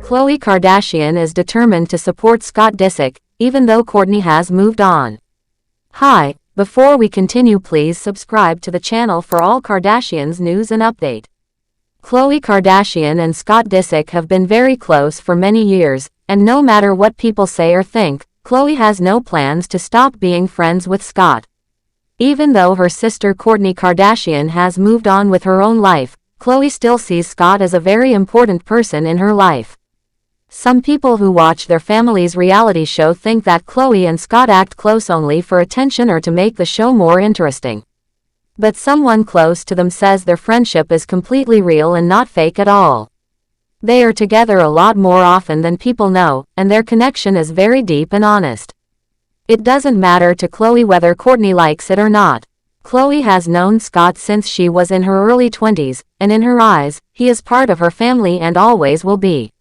Khloe Kardashian is determined to support Scott Disick, even though Kourtney has moved on. Hi, before we continue, please subscribe to the channel for all Kardashians news and update. Khloe Kardashian and Scott Disick have been very close for many years, and no matter what people say or think, Khloe has no plans to stop being friends with Scott. Even though her sister Kourtney Kardashian has moved on with her own life, Khloe still sees Scott as a very important person in her life. Some people who watch their family's reality show think that Khloe and Scott act close only for attention or to make the show more interesting. But someone close to them says their friendship is completely real and not fake at all. They are together a lot more often than people know, and their connection is very deep and honest. It doesn't matter to Khloe whether Kourtney likes it or not. Khloe has known Scott since she was in her early 20s, and in her eyes, he is part of her family and always will be.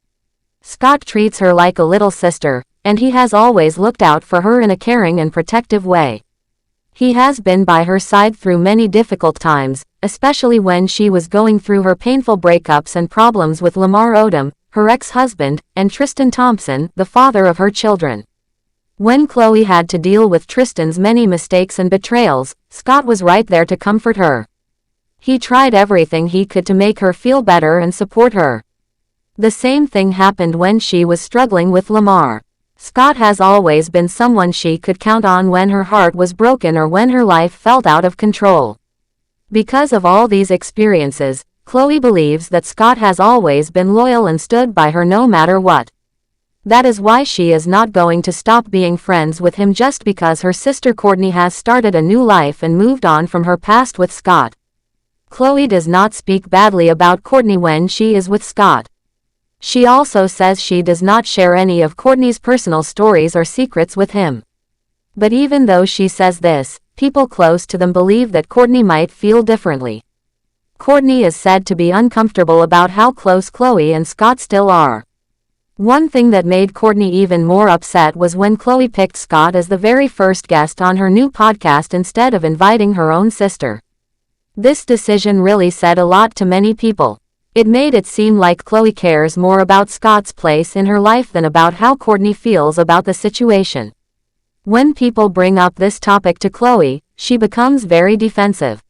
Scott treats her like a little sister, and he has always looked out for her in a caring and protective way. He has been by her side through many difficult times, especially when she was going through her painful breakups and problems with Lamar Odom, her ex-husband, and Tristan Thompson, the father of her children. When Khloe had to deal with Tristan's many mistakes and betrayals, Scott was right there to comfort her. He tried everything he could to make her feel better and support her. The same thing happened when she was struggling with Lamar. Scott has always been someone she could count on when her heart was broken or when her life felt out of control. Because of all these experiences, Khloe believes that Scott has always been loyal and stood by her no matter what. That is why she is not going to stop being friends with him just because her sister Kourtney has started a new life and moved on from her past with Scott. Khloe does not speak badly about Kourtney when she is with Scott. She also says she does not share any of Kourtney's personal stories or secrets with him. But even though she says this, people close to them believe that Kourtney might feel differently. Kourtney is said to be uncomfortable about how close Khloe and Scott still are. One thing that made Kourtney even more upset was when Khloe picked Scott as the very first guest on her new podcast instead of inviting her own sister. This decision really said a lot to many people. It made it seem like Khloe cares more about Scott's place in her life than about how Kourtney feels about the situation. When people bring up this topic to Khloe, she becomes very defensive.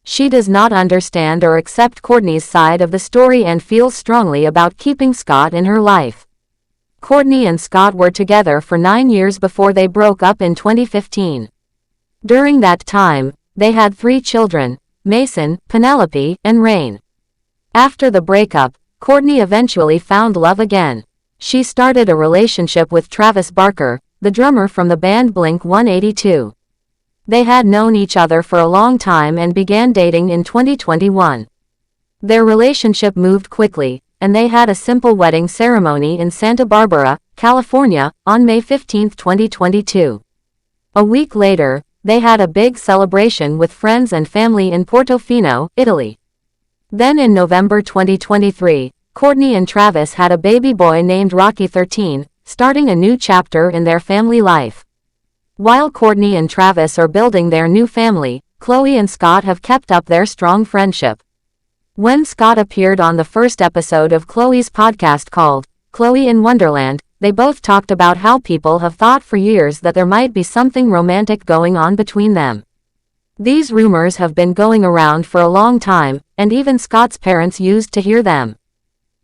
She does not understand or accept Kourtney's side of the story and feels strongly about keeping Scott in her life. Kourtney and Scott were together for 9 years before they broke up in 2015. During that time, they had 3 children, Mason, Penelope, and Rain. After the breakup, Kourtney eventually found love again. She started a relationship with Travis Barker, the drummer from the band Blink-182. They had known each other for a long time and began dating in 2021. Their relationship moved quickly, and they had a simple wedding ceremony in Santa Barbara, California, on May 15, 2022. A week later, they had a big celebration with friends and family in Portofino, Italy. Then in November 2023, Kourtney and Travis had a baby boy named Rocky 13, starting a new chapter in their family life. While Kourtney and Travis are building their new family, Khloe and Scott have kept up their strong friendship. When Scott appeared on the first episode of Khloe's podcast called Khloe in Wonderland, they both talked about how people have thought for years that there might be something romantic going on between them. These rumors have been going around for a long time, and even Scott's parents used to hear them.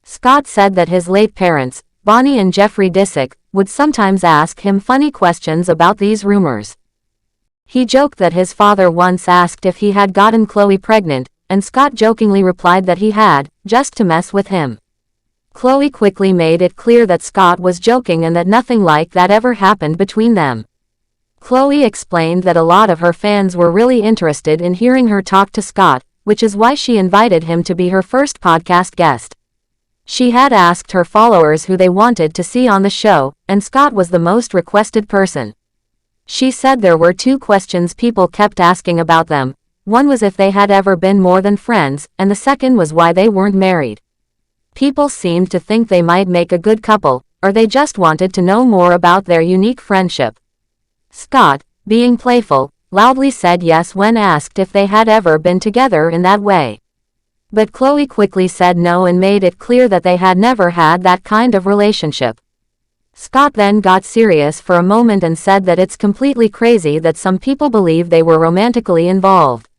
Scott said that his late parents, Bonnie and Jeffrey Disick, would sometimes ask him funny questions about these rumors. He joked that his father once asked if he had gotten Khloe pregnant, and Scott jokingly replied that he had, just to mess with him. Khloe quickly made it clear that Scott was joking and that nothing like that ever happened between them. Khloe explained that a lot of her fans were really interested in hearing her talk to Scott, which is why she invited him to be her first podcast guest. She had asked her followers who they wanted to see on the show, and Scott was the most requested person. She said there were 2 questions people kept asking about them. One was if they had ever been more than friends, and the second was why they weren't married. People seemed to think they might make a good couple, or they just wanted to know more about their unique friendship. Scott, being playful, loudly said yes when asked if they had ever been together in that way. But Khloe quickly said no and made it clear that they had never had that kind of relationship. Scott then got serious for a moment and said that it's completely crazy that some people believe they were romantically involved.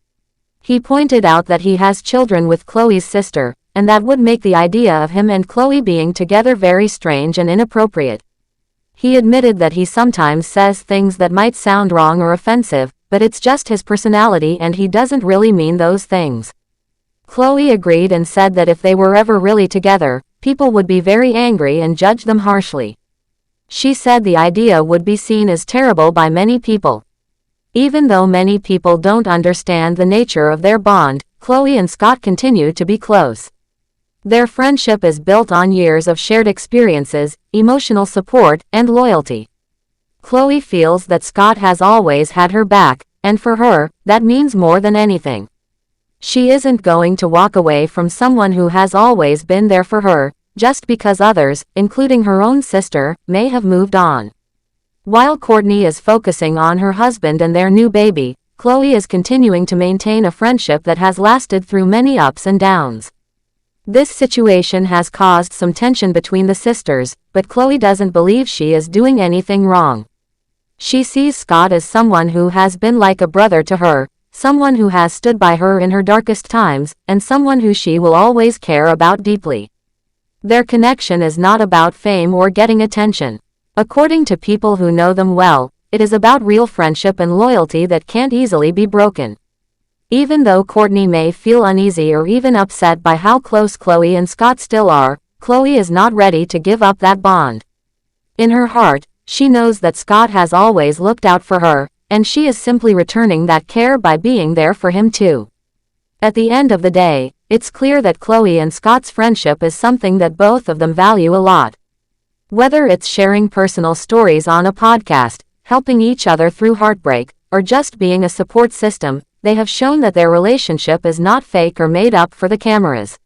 He pointed out that he has children with Khloe's sister, and that would make the idea of him and Khloe being together very strange and inappropriate. He admitted that he sometimes says things that might sound wrong or offensive, but it's just his personality and he doesn't really mean those things. Khloe agreed and said that if they were ever really together, people would be very angry and judge them harshly. She said the idea would be seen as terrible by many people. Even though many people don't understand the nature of their bond, Khloe and Scott continue to be close. Their friendship is built on years of shared experiences, emotional support, and loyalty. Khloe feels that Scott has always had her back, and for her, that means more than anything. She isn't going to walk away from someone who has always been there for her, just because others, including her own sister, may have moved on. While Kourtney is focusing on her husband and their new baby, Khloe is continuing to maintain a friendship that has lasted through many ups and downs. This situation has caused some tension between the sisters, but Khloe doesn't believe she is doing anything wrong. She sees Scott as someone who has been like a brother to her, someone who has stood by her in her darkest times, and someone who she will always care about deeply. Their connection is not about fame or getting attention. According to people who know them well, it is about real friendship and loyalty that can't easily be broken. Even though Kourtney may feel uneasy or even upset by how close Khloe and Scott still are, Khloe is not ready to give up that bond. In her heart, she knows that Scott has always looked out for her, and she is simply returning that care by being there for him too. At the end of the day, it's clear that Khloe and Scott's friendship is something that both of them value a lot. Whether it's sharing personal stories on a podcast, helping each other through heartbreak, or just being a support system, they have shown that their relationship is not fake or made up for the cameras.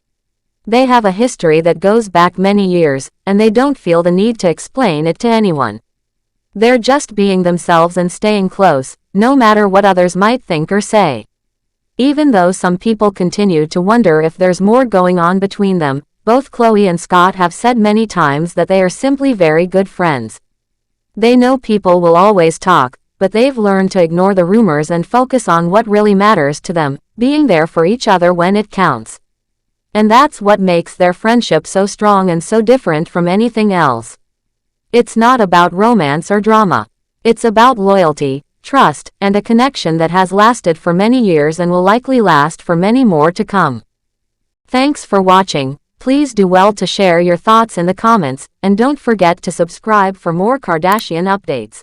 They have a history that goes back many years, and they don't feel the need to explain it to anyone. They're just being themselves and staying close, no matter what others might think or say. Even though some people continue to wonder if there's more going on between them, both Khloe and Scott have said many times that they are simply very good friends. They know people will always talk, but they've learned to ignore the rumors and focus on what really matters to them, being there for each other when it counts. And that's what makes their friendship so strong and so different from anything else. It's not about romance or drama. It's about loyalty, trust, and a connection that has lasted for many years and will likely last for many more to come. Thanks for watching. Please do well to share your thoughts in the comments, and don't forget to subscribe for more Kardashian updates.